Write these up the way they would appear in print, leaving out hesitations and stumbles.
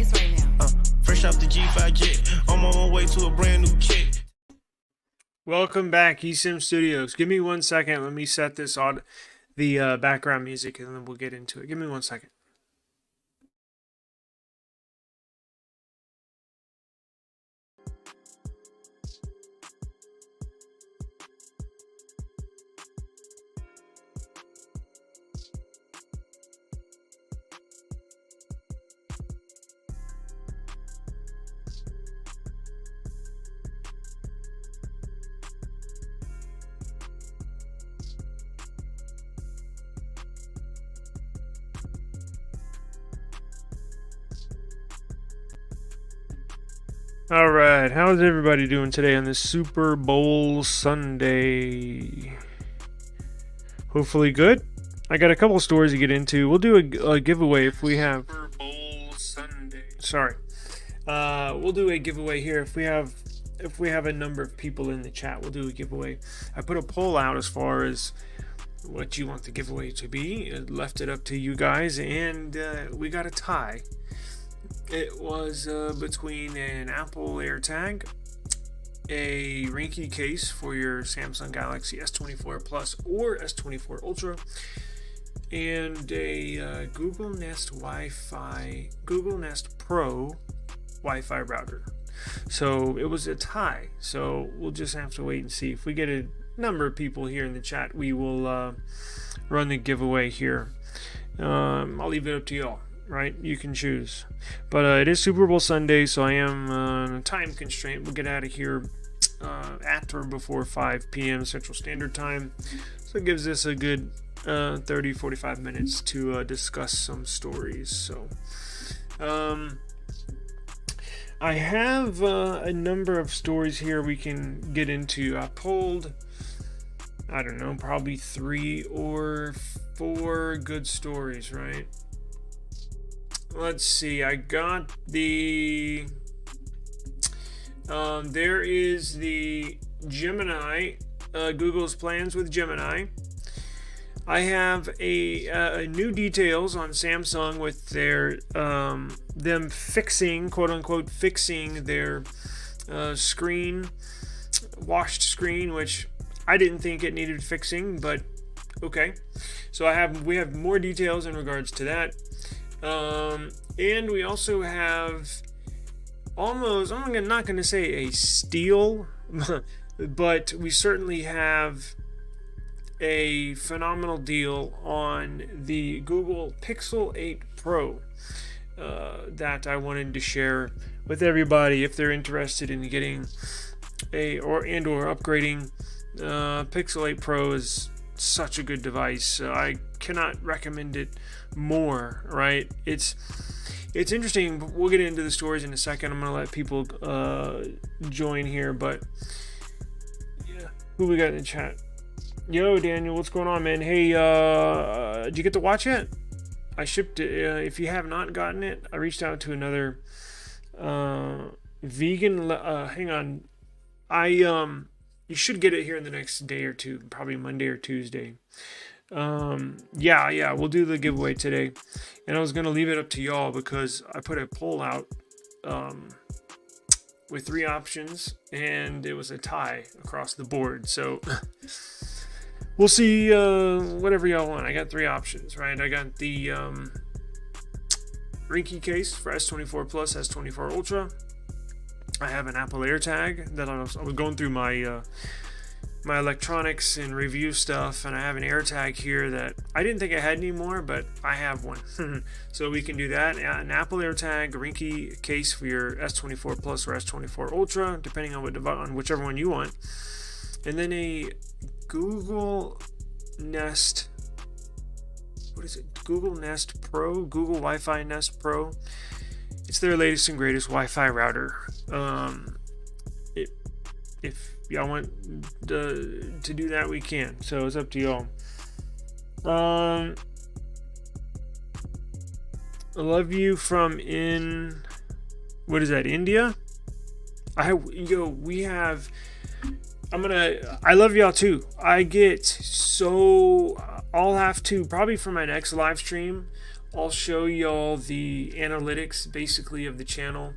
face right now. Fresh off the G5 jet, I'm on my way to a brand new kit. Welcome back, eSIM Studios. Give me 1 second. Let me set this on the background music, and then we'll get into it. Give me 1 second. All right, how's everybody doing today on this Super Bowl Sunday? Hopefully good. I got a couple of stories to get into. We'll do a giveaway if we have Super Bowl Sunday. Sorry, we'll do a giveaway here if we have a number of people in the chat. We'll do a giveaway. I put a poll out as far as what you want the giveaway to be. I left it up to you guys, and we got a tie. It was between an Apple AirTag, a Ringke case for your Samsung Galaxy S24 Plus or S24 Ultra, and a Google Nest Pro Wi-Fi router. So it was a tie. So we'll just have to wait and see. If we get a number of people here in the chat, we will run the giveaway here. I'll leave it up to y'all. Right, you can choose, but it is Super Bowl Sunday, so I am on a time constraint. We'll get out of here at or before 5 p.m. Central Standard Time, so it gives us a good 30-45 minutes to discuss some stories. So I have a number of stories here we can get into. I pulled, I don't know, probably 3 or 4 good stories, right? Let's see, I got the there is the Gemini, Google's plans with Gemini. I have a new details on Samsung with their them fixing, quote unquote, fixing their washed screen, which I didn't think it needed fixing, but okay. So we have more details in regards to that. And we also have almost, I'm not going to say a steal, but we certainly have a phenomenal deal on the Google Pixel 8 Pro that I wanted to share with everybody if they're interested in getting or upgrading. Pixel 8 Pro is such a good device. I cannot recommend it more, right? It's interesting. We'll get into the stories in a second. I'm gonna let people join here, but yeah, who we got in the chat? Yo, Daniel, what's going on, man? Hey, did you get to watch it? I shipped it. If you have not gotten it, I reached out to another vegan. Hang on, you should get it here in the next day or two, probably Monday or Tuesday. Yeah, we'll do the giveaway today, and I was gonna leave it up to y'all because I put a poll out with 3 options, and it was a tie across the board. So we'll see whatever y'all want. I got 3 options, right? I got the Ringke case for S24 Plus, S24 Ultra. I have an Apple AirTag that I was going through my my electronics and review stuff, and I have an AirTag here that I didn't think I had anymore, but I have one. So we can do that. An Apple AirTag, Ringke case for your S24 Plus or S24 Ultra, depending on whichever one you want, and then a Google Nest. What is it? Google Nest Pro, Google Wi-Fi Nest Pro. It's their latest and greatest Wi-Fi router. If y'all want to do that, we can. So it's up to y'all. I love you from what is that, India? I love y'all too. I'll have to, probably for my next live stream, I'll show y'all the analytics basically of the channel.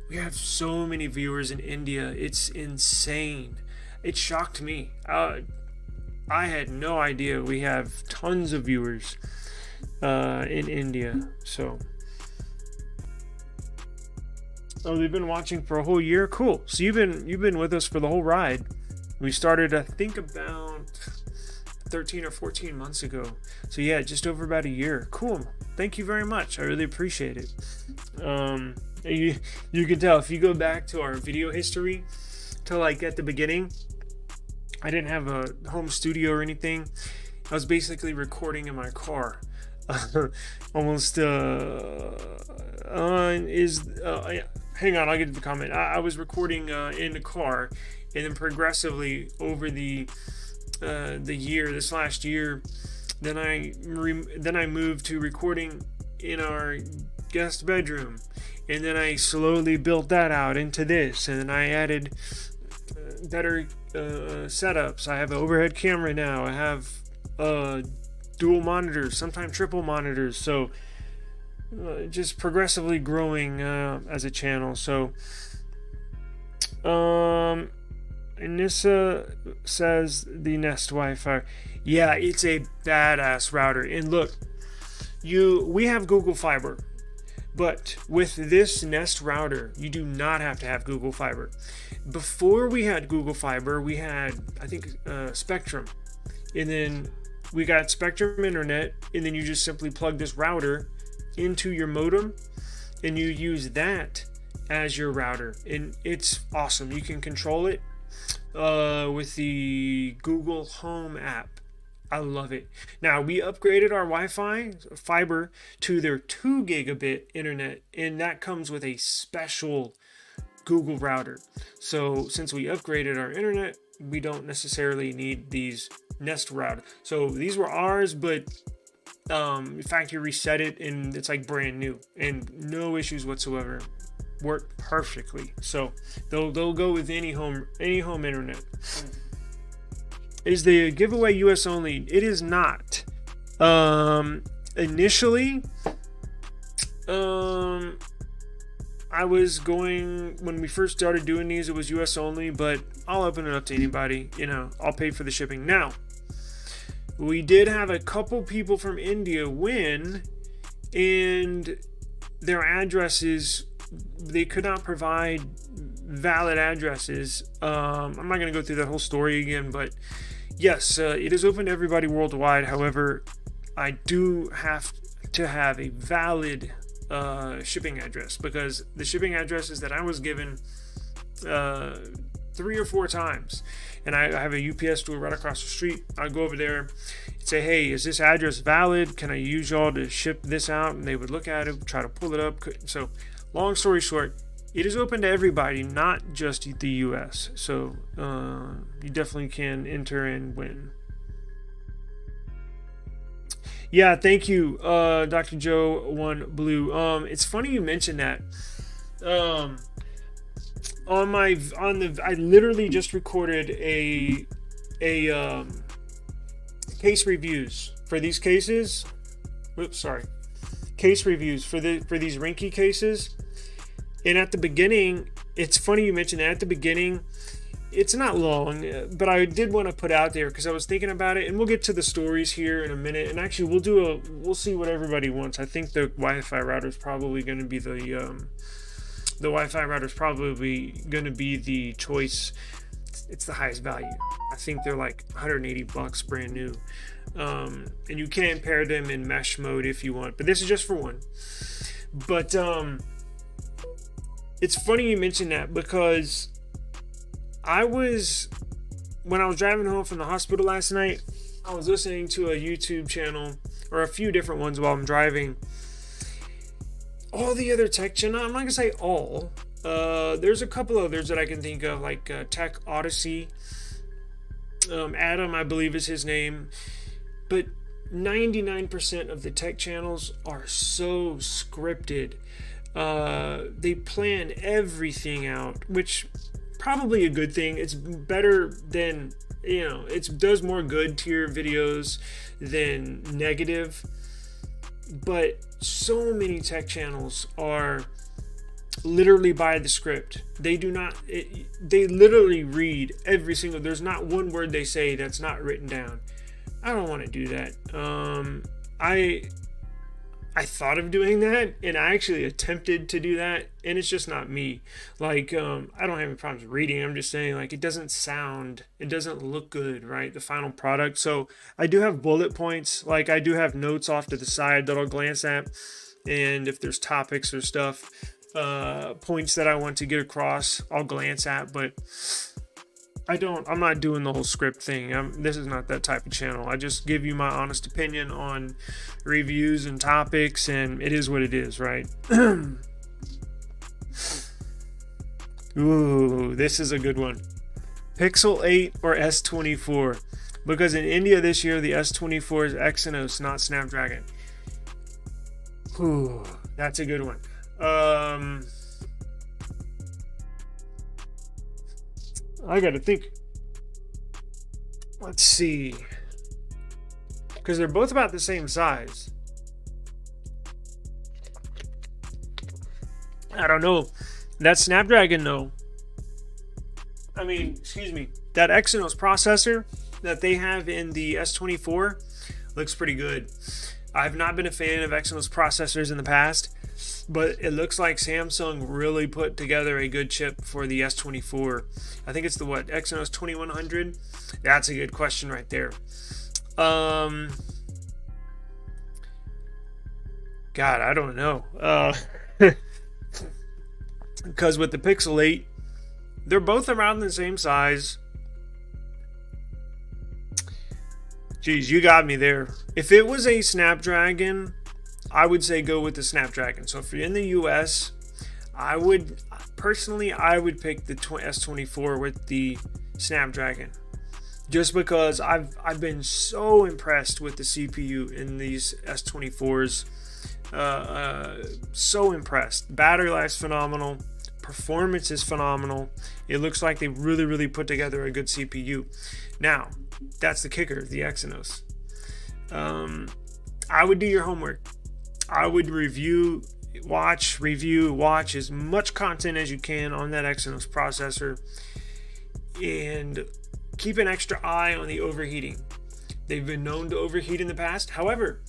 We have so many viewers in India. It's insane. It shocked me. I had no idea we have tons of viewers in India. So, oh, they've been watching for a whole year. Cool. So you've been with us for the whole ride. We started, I think, about 13 or 14 months ago. So yeah, just over about a year. Cool. Thank you very much. I really appreciate it. You can tell if you go back to our video history to like at the beginning, I didn't have a home studio or anything. I was basically recording in my car. Almost hang on, I'll get to the comment. I was recording in the car, and then progressively over the year, this last year, then I moved to recording in our guest bedroom, and then I slowly built that out into this, and then I added better setups. I have an overhead camera now. I have dual monitors, sometimes triple monitors. So just progressively growing as a channel. So Anissa says the Nest Wi-Fi. Yeah, it's a badass router. And look, we have Google Fiber, but with this Nest router, you do not have to have Google Fiber. Before we had Google Fiber, we had, I think, Spectrum, and then we got Spectrum Internet, and then you just simply plug this router into your modem, and you use that as your router, and it's awesome. You can control it with the Google Home app. I love it. Now, we upgraded our Wi-Fi fiber to their 2 gigabit internet, and that comes with a special Google router. So since we upgraded our internet, we don't necessarily need these Nest routers. So these were ours, but factory reset it, and it's like brand new and no issues whatsoever. Work perfectly. So they'll go with any home internet. Is the giveaway US only? It is not. Initially, I was going, when we first started doing these, it was US only, but I'll open it up to anybody. I'll pay for the shipping. Now, we did have a couple people from India win, and their addresses, they could not provide valid addresses. I'm not going to go through that whole story again, but yes, it is open to everybody worldwide. However, I do have to have a valid shipping address, because the shipping addresses that I was given 3 or 4 times, and I have a UPS store right across the street. I go over there and say, hey, is this address valid? Can I use y'all to ship this out? And they would look at it, try to pull it up. So long story short, it is open to everybody, not just the US. So you definitely can enter and win. Yeah, thank you, Dr. Joe One Blue. It's funny you mentioned that. I literally just recorded a case reviews for these cases. Case reviews for these Ringke cases. And at the beginning, it's funny you mentioned that. At the beginning, it's not long, but I did want to put out there because I was thinking about it, and we'll get to the stories here in a minute. And actually, we'll see what everybody wants. I think the Wi-Fi router is probably going to be the Wi-Fi router is probably going to be the choice. It's the highest value. I think they're like $180 brand new, and you can pair them in mesh mode if you want. But this is just for one. But it's funny you mentioned that, because when I was driving home from the hospital last night, I was listening to a YouTube channel, or a few different ones while I'm driving. All the other tech channels, I'm not gonna say all. There's a couple others that I can think of, like Tech Odyssey. Adam, I believe, is his name. But 99% of the tech channels are so scripted. They plan everything out, which probably a good thing. It's better than, it does more good to your videos than negative. But so many tech channels are literally by the script. They do not, they literally read every single, there's not one word they say that's not written down. I don't want to do that. I thought of doing that, and I actually attempted to do that, and it's just not me. Like, I don't have any problems reading. I'm just saying, like, it doesn't look good, right? The final product. So I do have bullet points. Like, I do have notes off to the side that I'll glance at, and if there's topics or stuff, points that I want to get across, I'll glance at, but I'm not doing the whole script thing. This is not that type of channel. I just give you my honest opinion on reviews and topics, and it is what it is, right? Ooh, this is a good one. Pixel 8 or S24? Because in India this year, the S24 is Exynos, not Snapdragon. Ooh, that's a good one. I gotta think. Let's see. Because they're both about the same size. I don't know. That Snapdragon, though. I mean, excuse me. That Exynos processor that they have in the S24 looks pretty good. I've not been a fan of Exynos processors in the past, but it looks like Samsung really put together a good chip for the S24. I think it's the Exynos 2100. That's a good question right there. God, I don't know. Because with the Pixel 8, they're both around the same size. Geez, you got me there. If it was a Snapdragon, I would say go with the Snapdragon. So if you're in the US, I would pick the S24 with the Snapdragon. Just because I've been so impressed with the CPU in these S24s. So impressed. Battery life's phenomenal. Performance is phenomenal. It looks like they really put together a good CPU. Now, that's the kicker, the Exynos. I would do your homework. I would watch as much content as you can on that Exynos processor, and keep an extra eye on the overheating. They've been known to overheat in the past. However,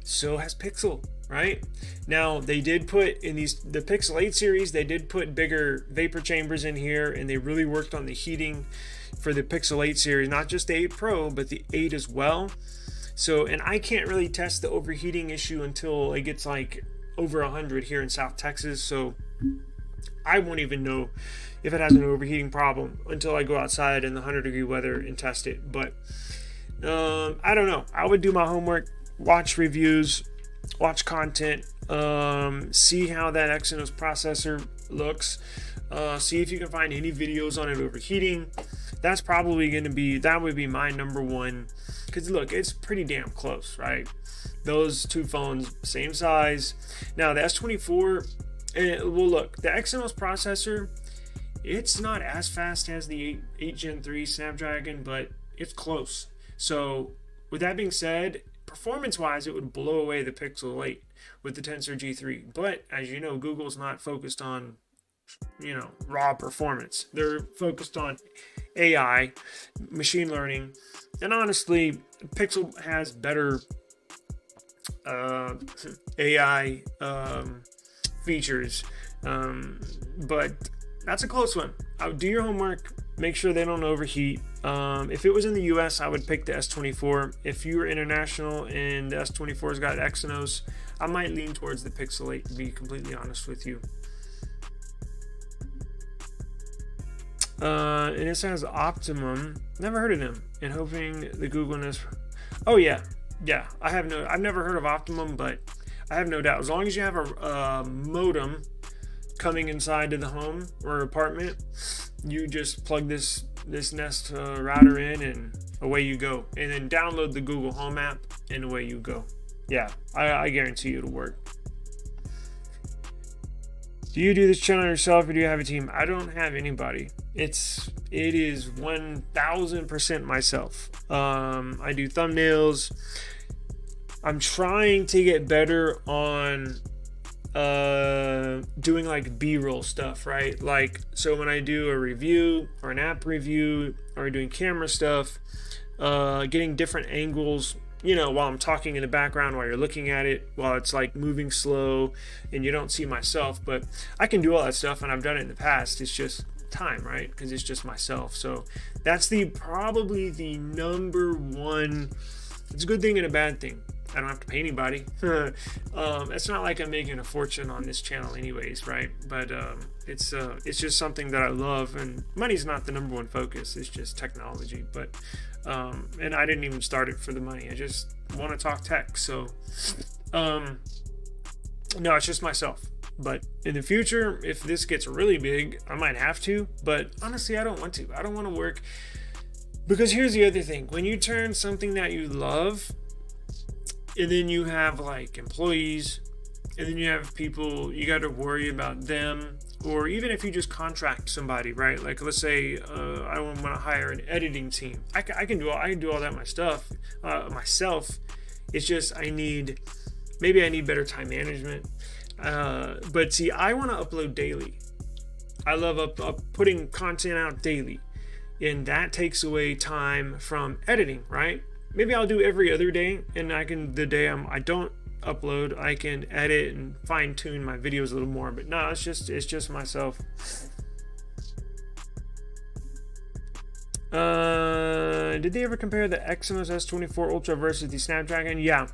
so has Pixel, right? Now, they did put in the Pixel 8 series, they did put bigger vapor chambers in here, and they really worked on the heating for the Pixel 8 series, not just the 8 Pro, but the 8 as well. So, and I can't really test the overheating issue until it gets like over 100 here in South Texas. So I won't even know if it has an overheating problem until I go outside in the 100-degree weather and test it. But I don't know. I would do my homework, watch reviews, watch content, see how that Exynos processor looks, see if you can find any videos on it overheating. That's probably going to be, that would be my number one. Because look, it's pretty damn close, right? Those two phones, same size. Now the S24, well look, the Exynos processor, it's not as fast as the 8 Gen 3 Snapdragon, but it's close. So with that being said, performance-wise, it would blow away the Pixel 8 with the Tensor G3. But as you know, Google's not focused on, raw performance. They're focused on AI, machine learning, and honestly, Pixel has better AI features, but that's a close one. I would do your homework, make sure they don't overheat. If it was in the US, I would pick the S24. If you were international and the S24's got Exynos, I might lean towards the Pixel 8, to be completely honest with you. And it says Optimum. Never heard of them. And hoping the Googleness. Oh yeah, I've never heard of Optimum, but I have no doubt. As long as you have a modem coming inside to the home or apartment, you just plug this Nest router in, and away you go. And then download the Google Home app, and away you go. Yeah, I guarantee you it'll work. Do you do this channel yourself, or do you have a team? I don't have anybody. It is 1000% myself. I do thumbnails. I'm trying to get better on doing like B-roll stuff, right? Like, so when I do a review or an app review or doing camera stuff, getting different angles, you know, while I'm talking in the background, while you're looking at it, while it's like moving slow and you don't see myself. But I can do all that stuff, and I've done it in the past. It's just time, right? Because it's just myself. So that's probably the number one. It's a good thing and a bad thing. I don't have to pay anybody. It's not like I'm making a fortune on this channel anyways, right? But it's just something that I love, and money's not the number one focus. It's just technology. But and I didn't even start it for the money. I just want to talk tech. So no, it's just myself. But in the future, if this gets really big, I might have to. But honestly, I don't want to. I don't want to work. Because here's the other thing. When you turn something that you love, and then you have like employees, and then you have people, you got to worry about them. Or even if you just contract somebody, right? Like, let's say I want to hire an editing team. I can do all that myself. It's just maybe I need better time management. But see, I want to upload daily. I love putting content out daily, and that takes away time from editing, right? Maybe I'll do every other day, and the day I don't upload, I can edit and fine tune my videos a little more. But no, it's just myself. Did they ever compare the Exynos S24 Ultra versus the Snapdragon? Yeah,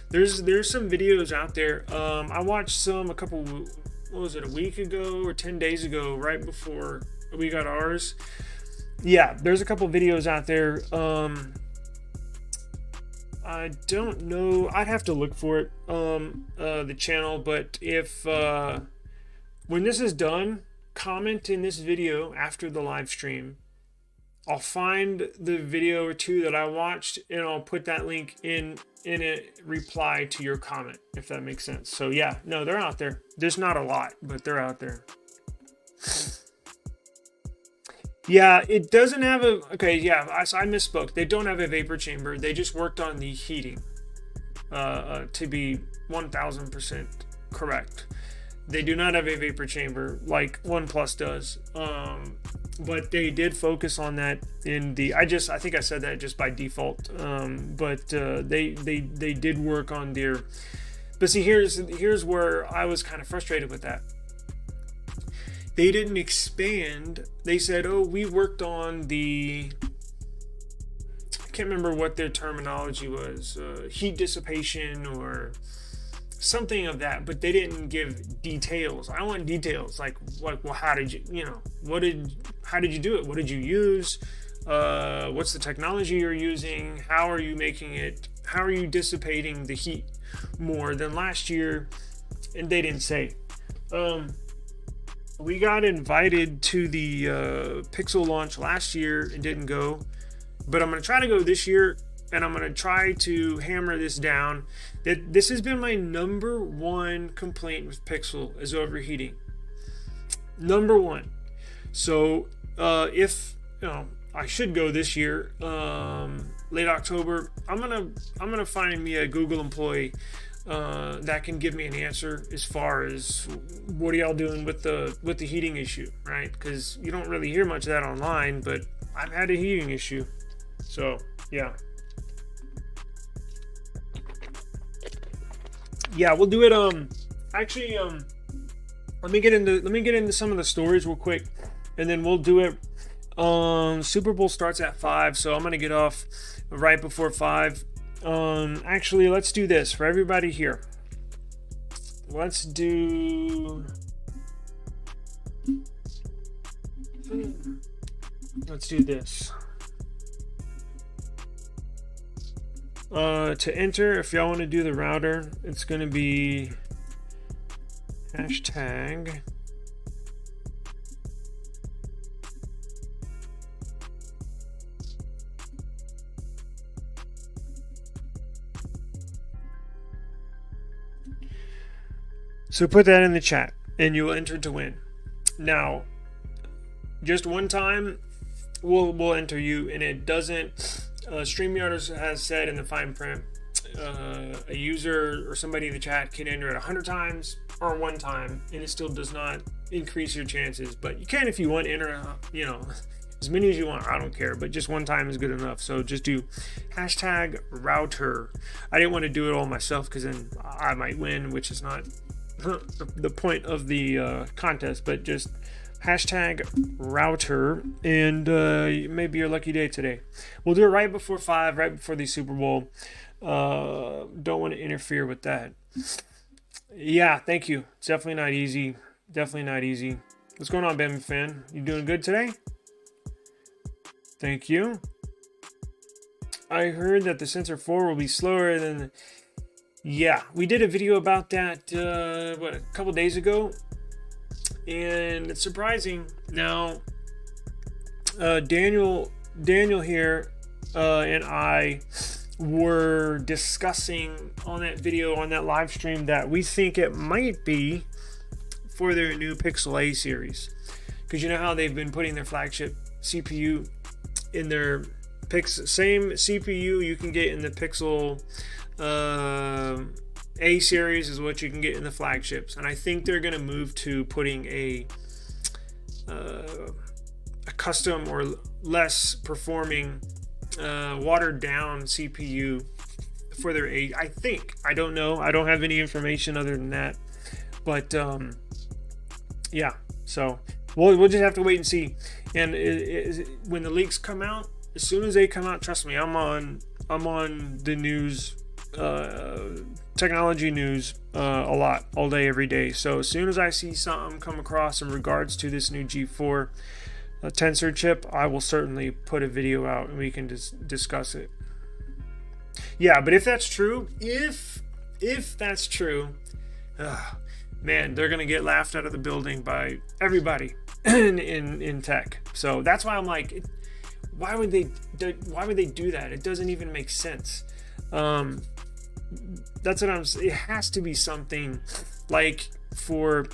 there's some videos out there. I watched some a week ago or 10 days ago, right before we got ours. Yeah, there's a couple videos out there. I don't know. I'd have to look for it, the channel. But if when this is done, comment in this video after the live stream. I'll find the video or two that I watched, and I'll put that link in a reply to your comment, if that makes sense. So yeah, no, they're out there. There's not a lot, but they're out there. Yeah, it doesn't have okay, yeah, I misspoke. They don't have a vapor chamber. They just worked on the heating to be 1000% correct. They do not have a vapor chamber like OnePlus does. But they did focus on that in I think I said that just by default. But they did work on their. But see, here's where I was kind of frustrated with that. They didn't expand. They said, oh, we worked on I can't remember what their terminology was, heat dissipation or something of that, but they didn't give details. I want details, like well, how did you how did you do it? What did you use? What's the technology you're using? How are you making it? How are you dissipating the heat more than last year? And they didn't say. We got invited to the Pixel launch last year and didn't go, but I'm going to try to go this year, and I'm going to try to hammer this down. That this has been my number one complaint with Pixel is overheating. Number one. So if I should go this year, late October, I'm gonna find me a Google employee that can give me an answer as far as what are y'all doing with the heating issue, right? Because you don't really hear much of that online, but I've had a heating issue. So yeah, we'll do it. Actually, let me get into some of the stories real quick, and then we'll do it. Super Bowl starts at 5, so I'm gonna get off right before 5. Actually, let's do this for everybody here. Let's do this. To enter, if y'all want to do the router, it's going to be hashtag so put that in the chat and you'll enter to win. Now, just one time we'll enter you, and it doesn't StreamYard has said in the fine print, a user or somebody in the chat can enter it 100 times or one time, and it still does not increase your chances. But you can, if you want, enter, you know, as many as you want. I don't care, but just one time is good enough. So just do hashtag router. I didn't want to do it all myself because then I might win, which is not the point of the contest, but just hashtag router, and maybe your lucky day today. We'll do it right before 5, right before the Super Bowl. Don't want to interfere with that. Yeah, thank you. It's definitely not easy. Definitely not easy. What's going on, Bama Fan? You doing good today? Thank you. I heard that the Sensor 4 will be slower than... Yeah, we did a video about that, a couple days ago. And it's surprising. Now, Daniel here and I were discussing on that video, on that live stream, that we think it might be for their new Pixel A series. Because you know how they've been putting their flagship CPU in their same CPU you can get in the Pixel A series is what you can get in the flagships, and I think they're going to move to putting a custom or less performing watered down CPU for their A. I think, I don't know, I don't have any information other than that, but yeah, so we'll just have to wait and see. And when the leaks come out, as soon as they come out, trust me, I'm on the news, technology news, a lot, all day, every day. So as soon as I see something come across in regards to this new G4 Tensor chip, I will certainly put a video out and we can discuss it. Yeah, but if that's true, if that's true, man, they're gonna get laughed out of the building by everybody in tech. So that's why I'm like, why would they do that? It doesn't even make sense. That's what I'm saying. It has to be something like or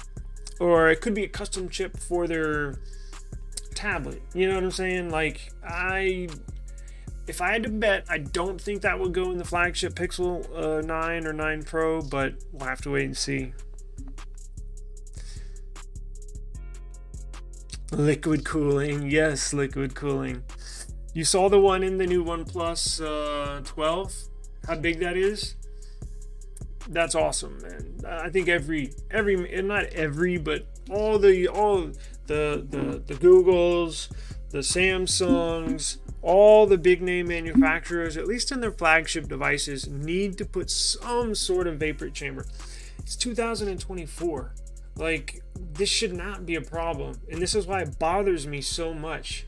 it could be a custom chip for their tablet. You know what I'm saying? Like, if I had to bet, I don't think that would go in the flagship Pixel 9 or 9 Pro, but we'll have to wait and see. Liquid cooling, yes, liquid cooling. You saw the one in the new OnePlus 12? How big that is? That's awesome, man. I think not every, but all the Googles, the Samsungs, all the big name manufacturers, at least in their flagship devices, need to put some sort of vapor chamber. It's 2024. Like, this should not be a problem, and this is why it bothers me so much.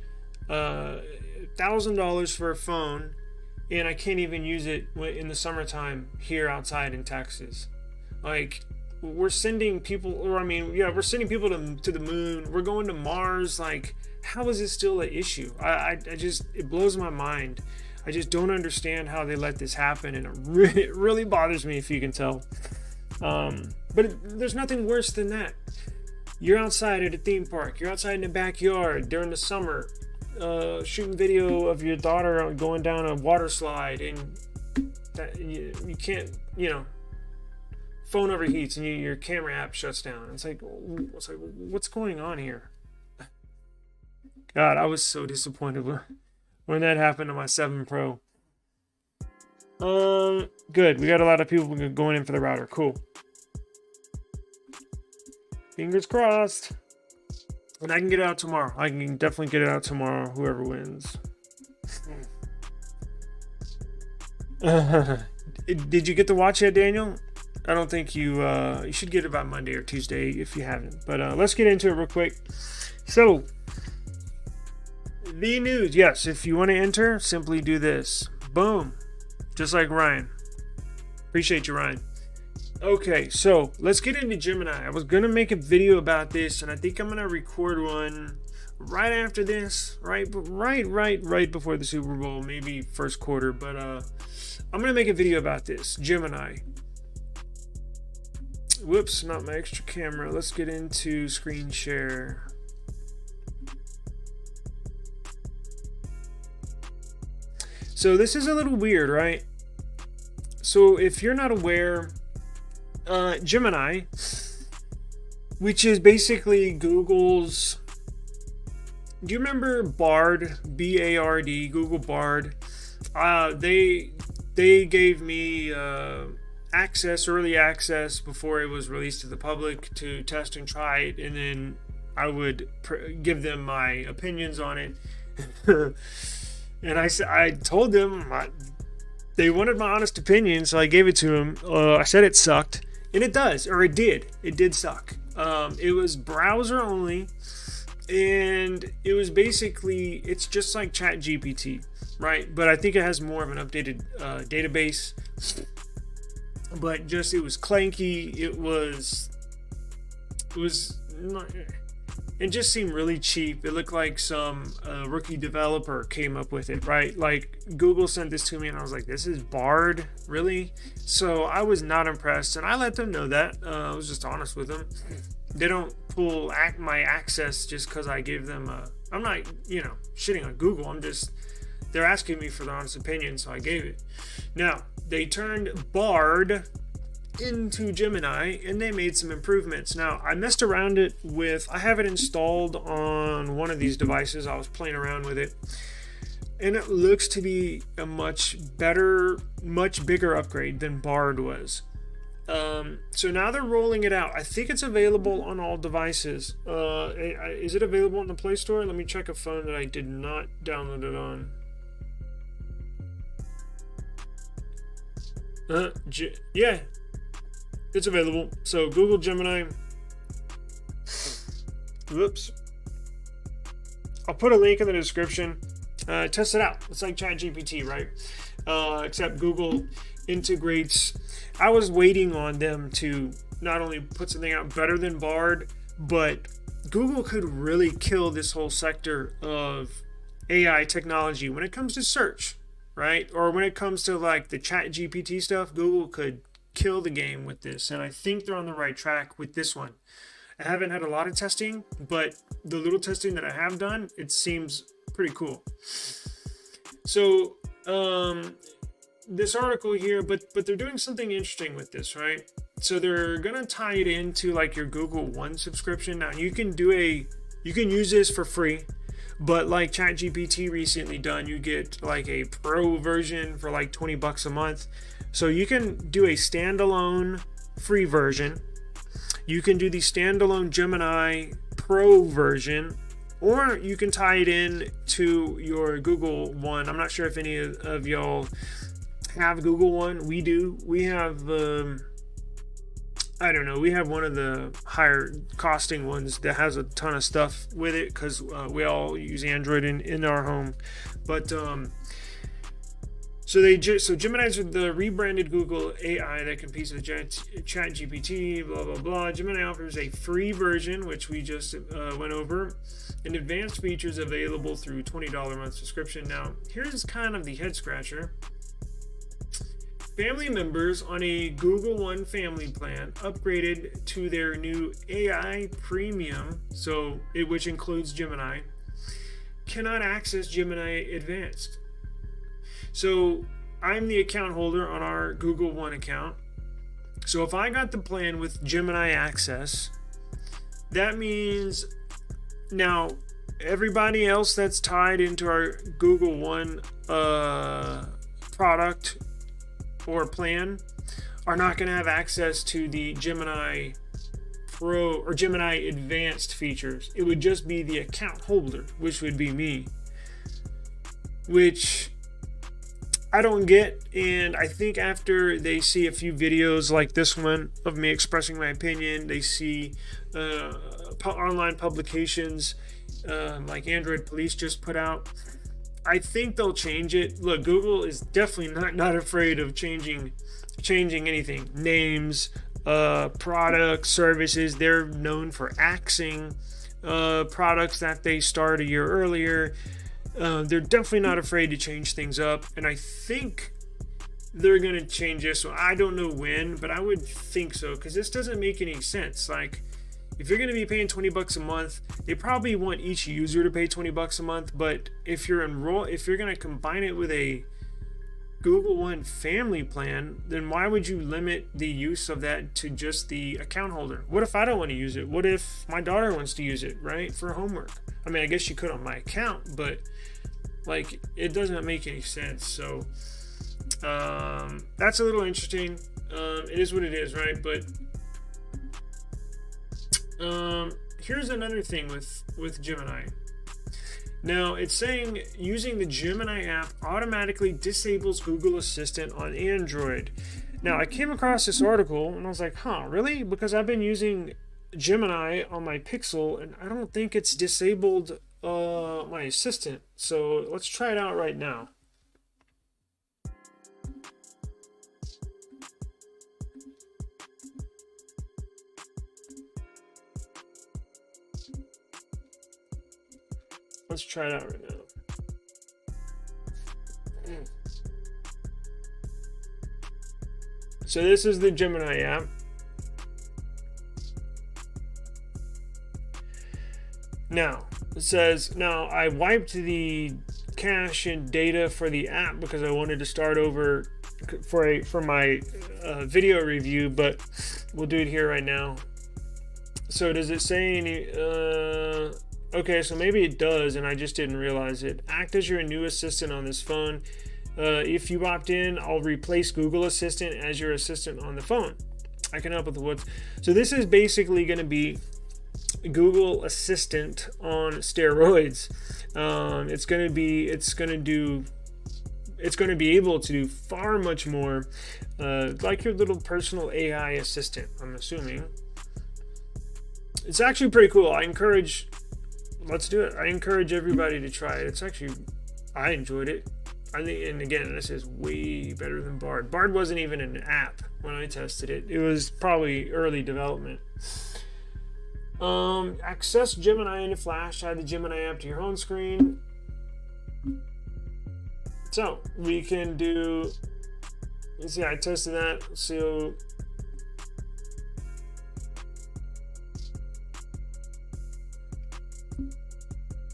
$1,000 for a phone, and I can't even use it in the summertime here outside in Texas. Like, we're sending people, we're sending people to the moon. We're going to Mars. Like, how is this still an issue? It blows my mind. I just don't understand how they let this happen, and it really bothers me, if you can tell. But there's nothing worse than that. You're outside at a theme park. You're outside in the backyard during the summer, shooting video of your daughter going down a water slide, and you can't, phone overheats and your camera app shuts down. It's like, what's going on here? God, I was so disappointed when that happened to my 7 Pro. Good. We got a lot of people going in for the router. Cool. Fingers crossed. And I can get it out tomorrow. I can definitely get it out tomorrow, whoever wins. Did you get to watch it, Daniel? I don't think you should get it by Monday or Tuesday if you haven't. But let's get into it real quick. So, the news. Yes, if you want to enter, simply do this. Boom. Just like Ryan. Appreciate you, Ryan. Okay, so let's get into Gemini. I was going to make a video about this, and I think I'm going to record one right after this, right before the Super Bowl, maybe first quarter, but I'm going to make a video about this, Gemini. Whoops, not my extra camera. Let's get into screen share. So this is a little weird, right? So if you're not aware, Gemini, which is basically Google's. Do you remember Bard? B-A-R-D, Google Bard. They gave me early access before it was released to the public to test and try it, and then I would give them my opinions on it. And I told them they wanted my honest opinion, so I gave it to them. I said it sucked, and it does, or it did. It did suck. It was browser only. And it was basically, it's just like ChatGPT, right? But I think it has more of an updated database. But just, it was clanky. It just seemed really cheap. It looked like some rookie developer came up with it, right? Like, Google sent this to me and I was like, this is Bard? Really? So I was not impressed, and I let them know that. I was just honest with them. They don't pull my access just because I gave them I'm not, shitting on Google. They're asking me for their honest opinion, so I gave it. Now, they turned Bard into Gemini, and they made some improvements. Now, I messed around I have it installed on one of these devices. I was playing around with it, and it looks to be a much better, much bigger upgrade than Bard was. So now they're rolling it out. I think it's available on all devices. Is it available in the Play Store? Let me check a phone that I did not download it on. Yeah, it's available. So Google Gemini. Whoops. I'll put a link in the description. Test it out. It's like ChatGPT, right? Except Google integrates. I was waiting on them to not only put something out better than Bard, but Google could really kill this whole sector of AI technology when it comes to search, right? Or when it comes to like the ChatGPT stuff, Google could kill the game with this. And I think they're on the right track with this one. I haven't had a lot of testing, but the little testing that I have done, it seems pretty cool. So, this article here, but they're doing something interesting with this, right? So they're gonna tie it into like your Google One subscription. Now you can use this for free, but like ChatGPT recently done, you get like a pro version for like $20 a month. So you can do a standalone free version. You can do the standalone Gemini Pro version, or you can tie it in to your Google One. I'm not sure if any of y'all have Google One. We do. We have I don't know, we have one of the higher costing ones that has a ton of stuff with it because we all use Android in our home. But so Gemini's with the rebranded Google AI that competes with ChatGPT, blah blah blah. Gemini offers a free version, which we just went over, and advanced features available through $20 a month subscription. Now, here's kind of the head scratcher. Family members on a Google One family plan upgraded to their new AI Premium, which includes Gemini, cannot access Gemini Advanced. So I'm the account holder on our Google One account. So if I got the plan with Gemini Access, that means now everybody else that's tied into our Google One product or plan are not going to have access to the Gemini Pro or Gemini Advanced features. It would just be the account holder, which would be me, which I don't get. And I think after they see a few videos like this one of me expressing my opinion, they see online publications like Android Police just put out, I think they'll change it. Look, Google is definitely not afraid of changing anything. Names, products, services. They're known for axing products that they started a year earlier. They're definitely not afraid to change things up, and I think they're going to change this. So I don't know when, but I would think so, because this doesn't make any sense. Like, if you're going to be paying $20 a month, they probably want each user to pay $20 a month. But if you're going to combine it with a Google One family plan, then why would you limit the use of that to just the account holder? What if I don't want to use it? What if my daughter wants to use it, right, for homework? I mean, I guess she could on my account, but like, it doesn't make any sense. So that's a little interesting. It is what it is, right? But here's another thing with Gemini. Now, it's saying using the Gemini app automatically disables Google Assistant on Android. Now, I came across this article and I was like, huh, really? Because I've been using Gemini on my Pixel and I don't think it's disabled my assistant. So let's try it out right now. Let's try it out right now. So this is the Gemini app. Now, it says, now I wiped the cache and data for the app because I wanted to start over for my video review, but we'll do it here right now. So does it say any... Okay, so maybe it does, and I just didn't realize it. Act as your new assistant on this phone. If you opt in, I'll replace Google Assistant as your assistant on the phone. I can help with the what's. So this is basically going to be Google Assistant on steroids. It's going to be able to do far much more, like your little personal AI assistant, I'm assuming. It's actually pretty cool. Let's do it. I encourage everybody to try it. I enjoyed it. I think, and again, this is way better than Bard. Bard wasn't even an app when I tested it. It was probably early development. Access Gemini in a flash. Add the Gemini app to your home screen. So we can do. You see, I tested that. So.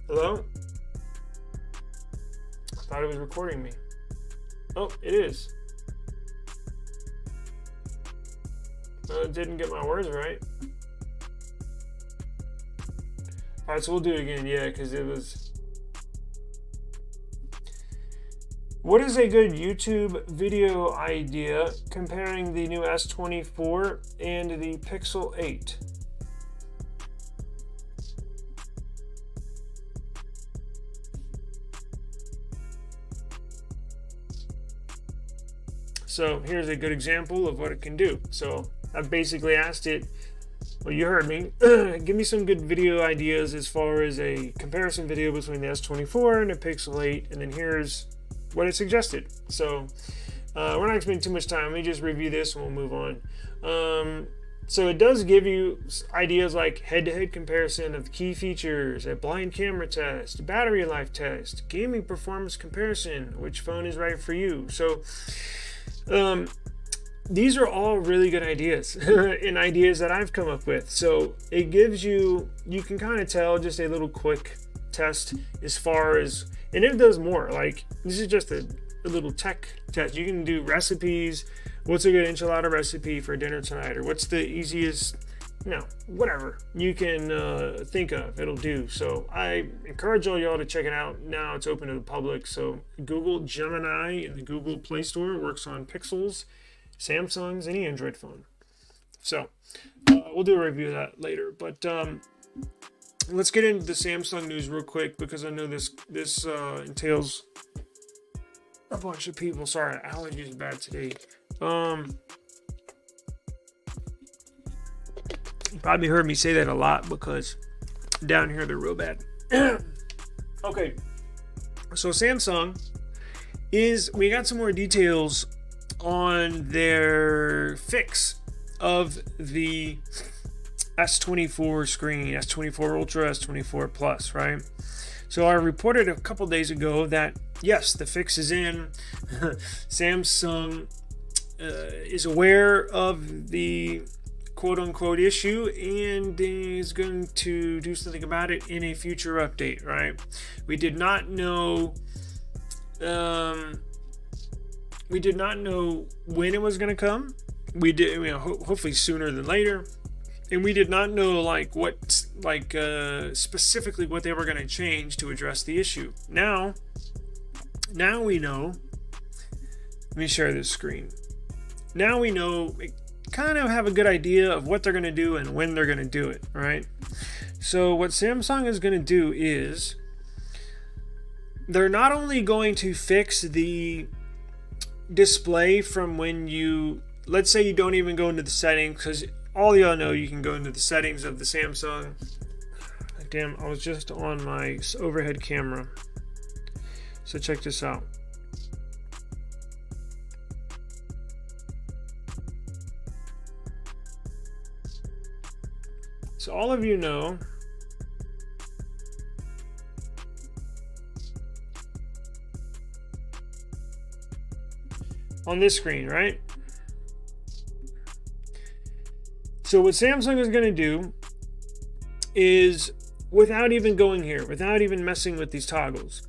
Hello? I thought it was recording me. Oh, it is. It didn't get my words right. Alright, so we'll do it again, yeah, because it was... What is a good YouTube video idea comparing the new S24 and the Pixel 8? So here's a good example of what it can do. So I've basically asked it, well, you heard me, give me some good video ideas as far as a comparison video between the S24 and the Pixel 8, and then here's what it suggested. So we're not going to spend too much time. Let me just review this and we'll move on. So it does give you ideas like head-to-head comparison of key features, a blind camera test, battery life test, gaming performance comparison, which phone is right for you. So these are all really good ideas and ideas that I've come up with. So it gives you can kind of tell just a little quick test as far as, and it does more. Like, this is just a little tech test. You can do recipes. What's a good enchilada recipe for dinner tonight? Or what's the easiest, whatever you can think of, it'll do. So I encourage all y'all to check it out. Now it's open to the public. So Google Gemini in the Google Play Store. Works on Pixels, Samsungs, any Android phone. So we'll do a review of that later. But let's get into the Samsung news real quick, because I know this entails a bunch of people. Sorry, allergies are bad today. You probably heard me say that a lot because down here they're real bad. Okay, so Samsung we got some more details on their fix of the S24 screen, S24 Ultra, S24 Plus, right? So I reported a couple days ago that yes, the fix is in. Samsung is aware of the quote-unquote issue and is going to do something about it in a future update, right? We did not know We did not know when it was going to come. We did, you know, hopefully sooner than later. And we did not know specifically what they were going to change to address the issue. Now we know. Let me share this screen. Now we know, kind of have a good idea of what they're going to do and when they're going to do it, right? So what Samsung is going to do is they're not only going to fix the display from when you, let's say you don't even go into the settings, because all y'all know you can go into the settings of the Samsung. Damn, I was just on my overhead camera. So check this out. So all of you know on this screen, right? So what Samsung is going to do is, without even going here, without even messing with these toggles,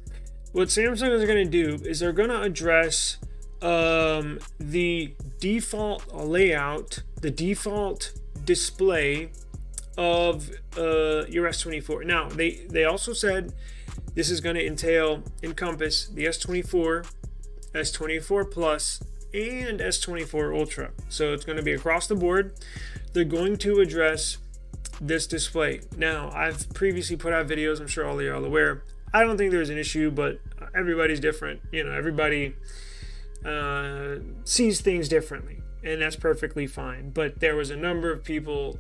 what Samsung is going to do is they're going to address the default layout, the default display of your S24. Now, they also said this is going to encompass the S24, S24 Plus, and S24 Ultra. So it's going to be across the board. They're going to address this display. Now, I've previously put out videos, I'm sure all of you are aware. I don't think there's an issue, but everybody's different. You know, everybody sees things differently, and that's perfectly fine. But there was a number of people,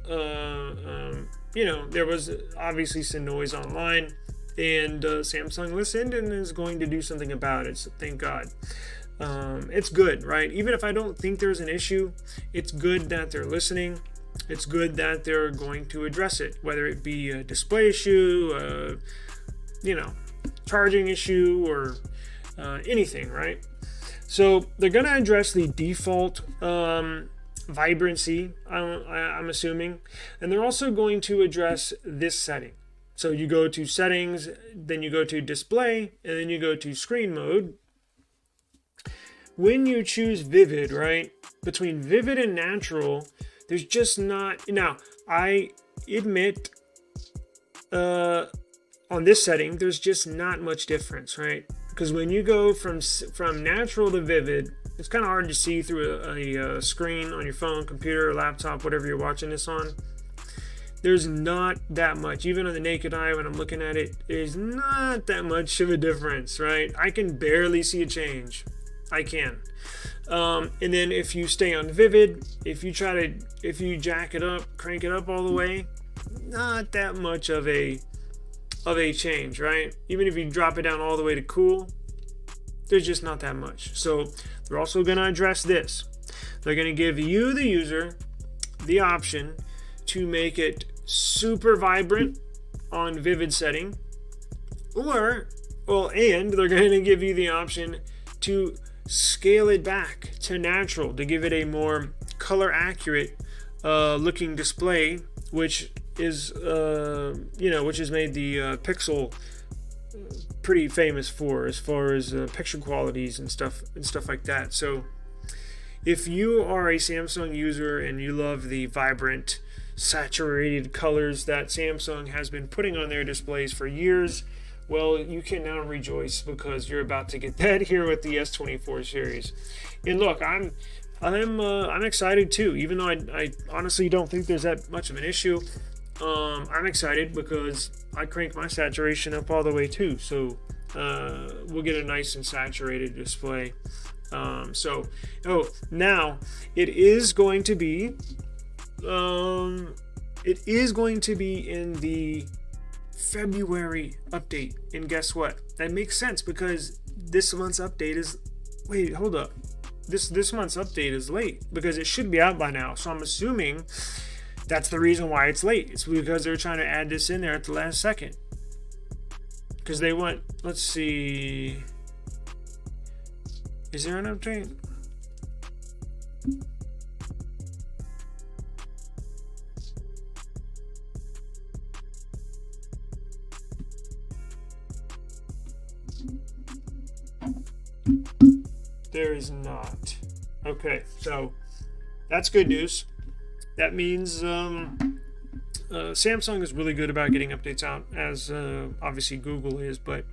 you know, there was obviously some noise online, and Samsung listened and is going to do something about it. So thank God. It's good, right? Even if I don't think there's an issue, it's good that they're listening. It's good that they're going to address it, whether it be a display issue, you know, charging issue, or anything, right? So they're going to address the default vibrancy, I'm assuming, and they're also going to address this setting. So you go to settings, then you go to display, and then you go to screen mode. When you choose vivid, right, between vivid and natural, there's just not, now I admit on this setting there's just not much difference, right? Because when you go from natural to vivid, it's kind of hard to see through a screen on your phone, computer, or laptop, whatever you're watching this on. There's not that much. Even on the naked eye, when I'm looking at it, there's not that much of a difference, right? I can barely see a change. I can. And then if you stay on vivid, if you jack it up, crank it up all the way, not that much of a change, right? Even if you drop it down all the way to cool, there's just not that much. So they're also going to address this. They're going to give you, the user, the option to make it super vibrant on vivid setting, and they're going to give you the option to scale it back to natural to give it a more color accurate looking display, which is which has made the Pixel pretty famous for, as far as picture qualities and stuff like that. So if you are a Samsung user and you love the vibrant, saturated colors that Samsung has been putting on their displays for years, well, you can now rejoice, because you're about to get that here with the S24 series. And look, I'm excited too, even though I honestly don't think there's that much of an issue. I'm excited because I crank my saturation up all the way too, so we'll get a nice and saturated display. Now it is going to be in the February update, and guess what? That makes sense, because this month's update is this month's update is late, because it should be out by now. So I'm assuming that's the reason why it's late. It's because they're trying to add this in there at the last second, because they want, let's see, is there an update? There is not. Okay, so that's good news. That means Samsung is really good about getting updates out, as obviously Google is, but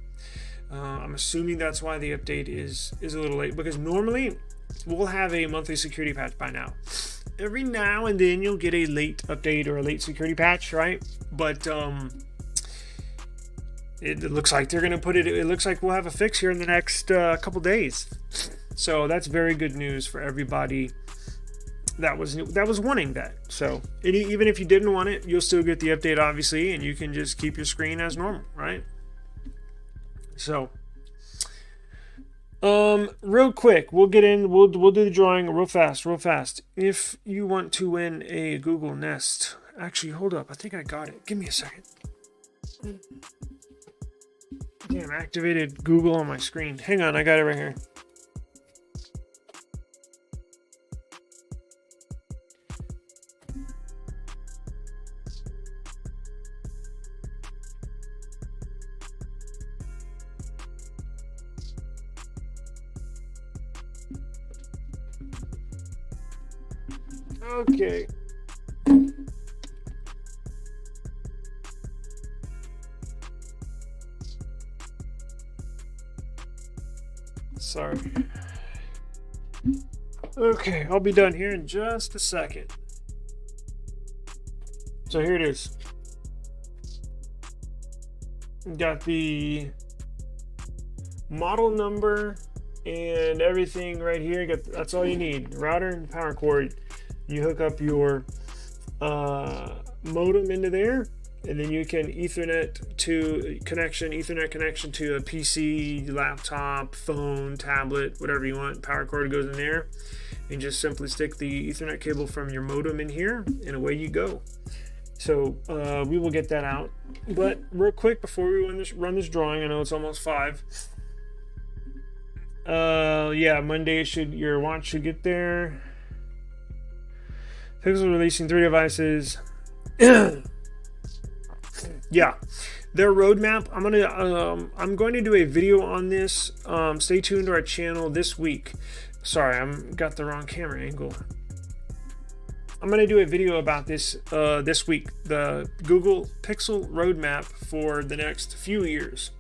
I'm assuming that's why the update is a little late, because normally we'll have a monthly security patch by now. Every now and then you'll get a late update or a late security patch, right? But it looks like they're going to put it. It looks like we'll have a fix here in the next couple days. So that's very good news for everybody that was wanting that. So even if you didn't want it, you'll still get the update, obviously, and you can just keep your screen as normal, right? So real quick, we'll get in. We'll do the drawing real fast. If you want to win a Google Nest, actually, hold up. I think I got it. Give me a second. Damn, I activated Google on my screen. Hang on, I got it right here. Okay. Sorry. Okay, I'll be done here in just a second. So here it is. Got the model number and everything right here. That's all you need. Router and power cord. You hook up your modem into there, and then you can Ethernet connection to a PC, laptop, phone, tablet, whatever you want. Power cord goes in there, and just simply stick the Ethernet cable from your modem in here, and away you go. So we will get that out. But real quick, before we run this drawing, I know it's almost 5. Yeah, Monday your watch should get there. Pixel releasing 3 devices. Yeah, their roadmap. I'm going to do a video on this. Stay tuned to our channel this week. Sorry, got the wrong camera angle. I'm going to do a video about this this week. The Google Pixel roadmap for the next few years,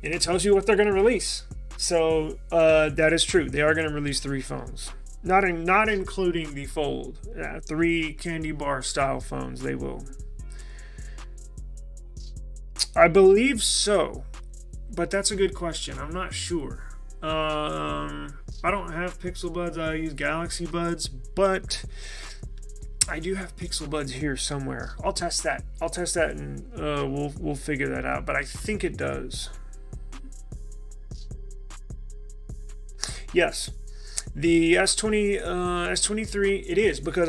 and it tells you what they're going to release. So that is true. They are going to release 3 phones. Not including the Fold. 3 candy bar style phones they will. I believe so, but that's a good question. I'm not sure. I don't have Pixel Buds. I use Galaxy Buds, but I do have Pixel Buds here somewhere. I'll test that. And we'll figure that out. But I think it does. Yes. The S23, it is, because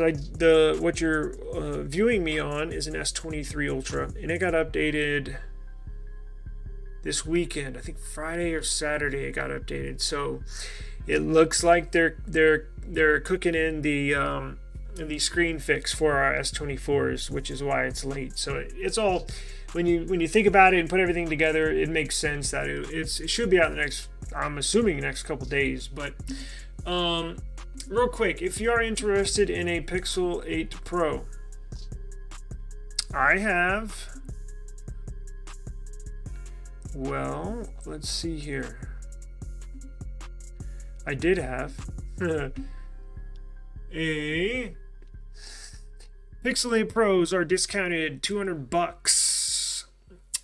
what you're viewing me on is an S23 Ultra, and it got updated this weekend. I think Friday or Saturday it got updated. So it looks like they're cooking in the screen fix for our S24s, which is why it's late. So it's all, when you think about it and put everything together, it makes sense that it should be out in the next, I'm assuming, the next couple days. But real quick, if you are interested in a Pixel 8 Pro, I have, well, let's see here. I did have a Pixel 8 Pros are discounted $200,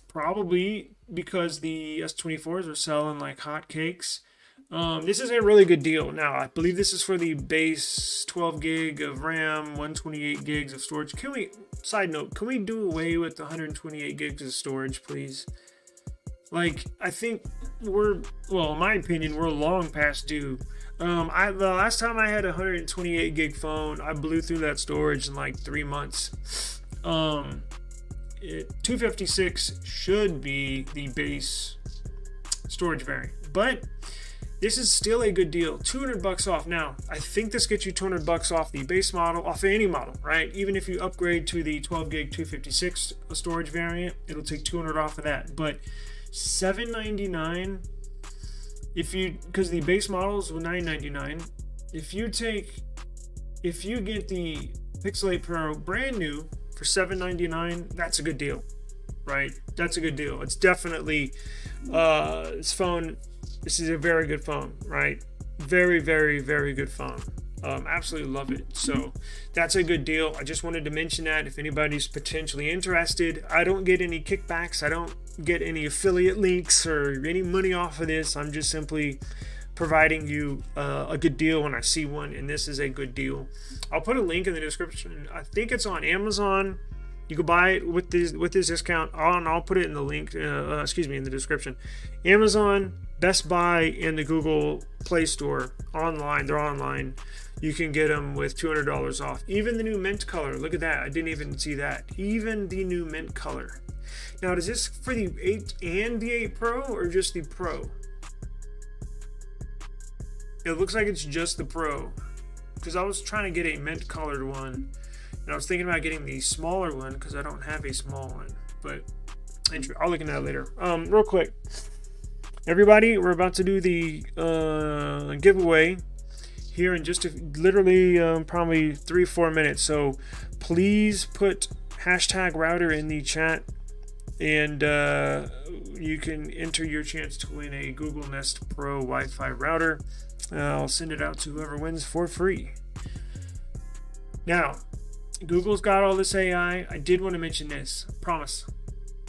probably because the S24s are selling like hotcakes. This is a really good deal. Now, I believe this is for the base 12 gig of RAM, 128 gigs of storage. Side note, can we do away with the 128 gigs of storage, please? Like, I think in my opinion, we're long past due. The last time I had a 128 gig phone, I blew through that storage in like 3 months. 256 should be the base storage variant, but this is still a good deal. $200 off. Now, I think this gets you $200 off the base model, off any model, right? Even if you upgrade to the 12 gig 256 storage variant, it'll take $200 off of that. But $799 because the base model is $999. If you get the Pixel 8 Pro brand new for $799, that's a good deal, right? That's a good deal. It's definitely this is a very good phone, right? Very, very, very good phone. Absolutely love it. So that's a good deal. I just wanted to mention that if anybody's potentially interested. I don't get any kickbacks. I don't get any affiliate links or any money off of this. I'm just simply providing you a good deal when I see one, and this is a good deal. I'll put a link in the description. I think it's on Amazon. You can buy it with this discount, and I'll put it in the link. In the description. Amazon, Best Buy, and the Google Play Store online. They're online. You can get them with $200 off. Even the new mint color. Look at that. I didn't even see that. Even the new mint color. Now, is this for the 8 and the 8 Pro or just the Pro? It looks like it's just the Pro. Because I was trying to get a mint colored one. And I was thinking about getting the smaller one because I don't have a small one. But I'll look into that later. Real quick. Everybody, we're about to do the giveaway here in just literally probably 3-4 minutes. So please put #router in the chat, and you can enter your chance to win a Google Nest Pro Wi-Fi router. I'll send it out to whoever wins for free. Now, Google's got all this AI. I did want to mention this. Promise.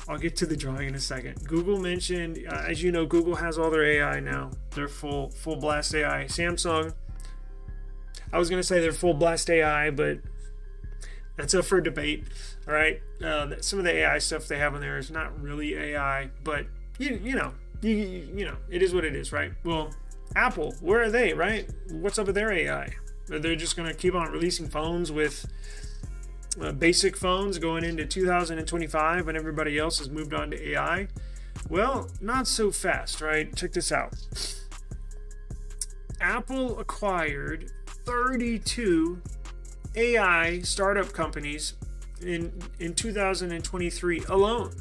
I'll get to the drawing in a second. Google mentioned, as you know, Google has all their AI now. They're full blast AI. Samsung, I was going to say they're full blast AI, but that's up for debate. All right. Some of the AI stuff they have on there is not really AI, but you know, it is what it is, right? Well, Apple, where are they, right? What's up with their AI? They're just going to keep on releasing phones with basic phones going into 2025 when everybody else has moved on to AI. Well, not so fast, right? Check this out. Apple acquired 32 AI startup companies in 2023 alone,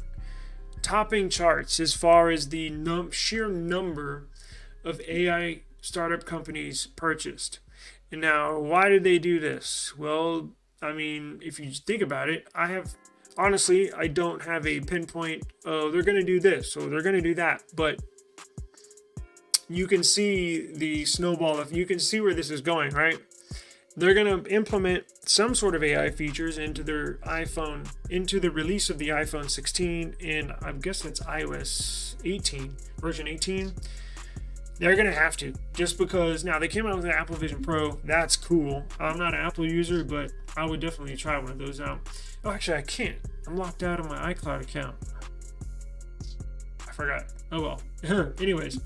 topping charts as far as the sheer number of AI startup companies purchased. And now, why did they do this? Well, I mean, if you think about it, I don't have a pinpoint, oh, they're going to do this, or they're going to do that. But you can see the snowball, you can see where this is going, right? They're going to implement some sort of AI features into their iPhone, into the release of the iPhone 16, and I guess that's iOS 18, version 18. They're going to have to, just because now they came out with an Apple Vision Pro. That's cool. I'm not an Apple user, but I would definitely try one of those out. Oh, actually, I can't. I'm locked out of my iCloud account. I forgot. Oh, well. Anyways,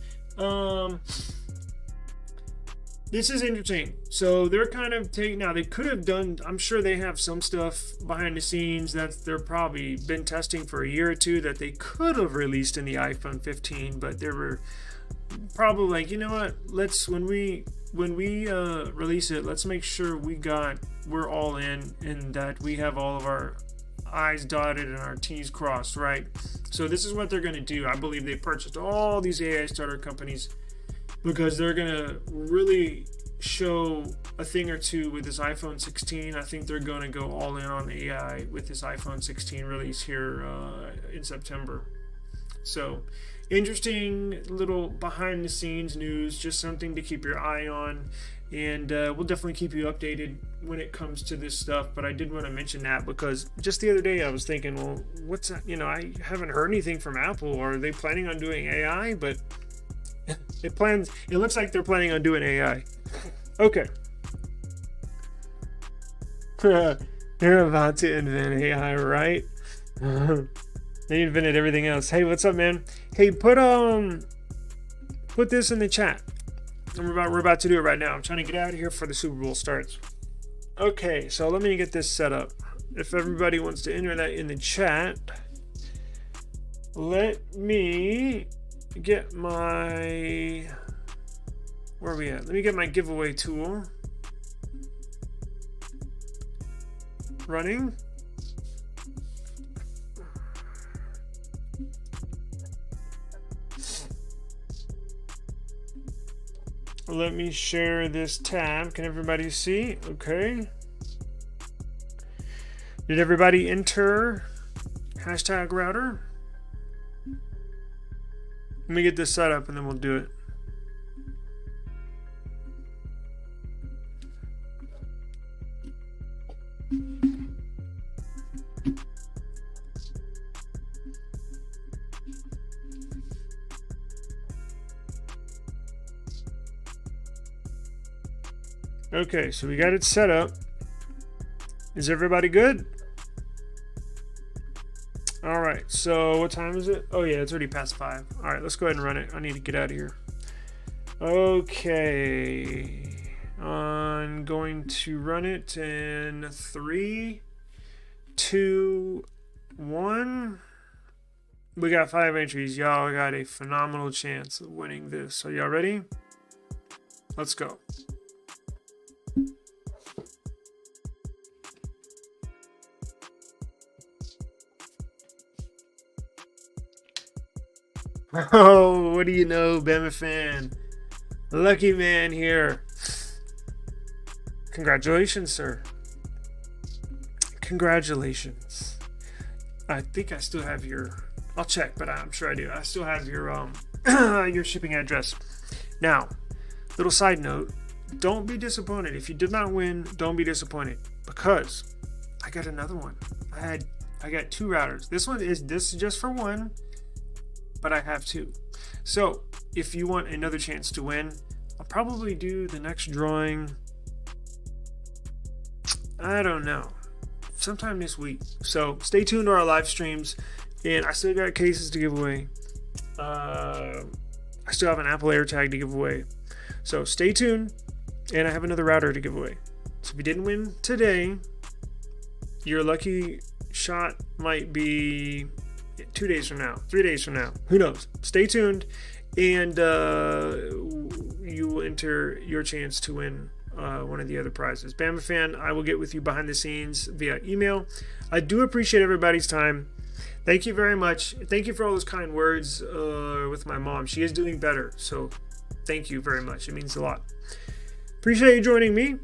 this is interesting. So they're kind of taking, now they could have done, I'm sure they have some stuff behind the scenes that they're probably been testing for a year or two that they could have released in the iPhone 15, but they were probably like, you know what, when we release it, let's make sure we're all in, and that we have all of our I's dotted and our T's crossed, right? So this is what they're going to do. I believe they purchased all these AI starter companies because they're going to really show a thing or two with this iPhone 16. I think they're going to go all in on AI with this iPhone 16 release here in September. So interesting little behind the scenes news, just something to keep your eye on, and we'll definitely keep you updated when it comes to this stuff. But I did want to mention that because just the other day I was thinking, well, what's that? You know, I haven't heard anything from Apple. Are they planning on doing AI? But it looks like they're planning on doing AI. Okay. They're about to invent AI, right? They invented everything else. Hey, what's up, man? Hey, put this in the chat. We're about to do it right now. I'm trying to get out of here before the Super Bowl starts. Okay, so let me get this set up. If everybody wants to enter that in the chat, let me get my, where are we at? Let me get my giveaway tool running. Let me share this tab. Can everybody see? Okay. Did everybody enter hashtag router? Let me get this set up and then we'll do it. Okay, so we got it set up. Is everybody good? All right, so what time is it? Oh yeah, it's already past 5. All right, let's go ahead and run it. I need to get out of here. Okay, I'm going to run it in 3, 2, 1. We got 5 entries. Y'all got a phenomenal chance of winning this. Are y'all ready? Let's go. Oh, what do you know, Bama Fan? Lucky man here. Congratulations, sir. Congratulations. I think I still have your... I'll check, but I'm sure I do. I still have your your shipping address. Now, little side note, don't be disappointed. If you did not win, don't be disappointed, because I got another one. I got 2 routers. This is just for one, but I have 2. So if you want another chance to win, I'll probably do the next drawing, I don't know, sometime this week. So stay tuned to our live streams, and I still got cases to give away. I still have an Apple AirTag to give away. So stay tuned, and I have another router to give away. So if you didn't win today, your lucky shot might be 2 days from now, 3 days from now. Who knows? Stay tuned, and you will enter your chance to win one of the other prizes. Bama Fan, I will get with you behind the scenes via email. I do appreciate everybody's time. Thank you very much. Thank you for all those kind words with my mom. She is doing better, so thank you very much. It means a lot. Appreciate you joining me,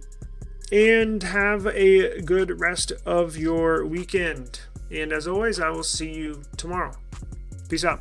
and have a good rest of your weekend. And as always, I will see you tomorrow. Peace out.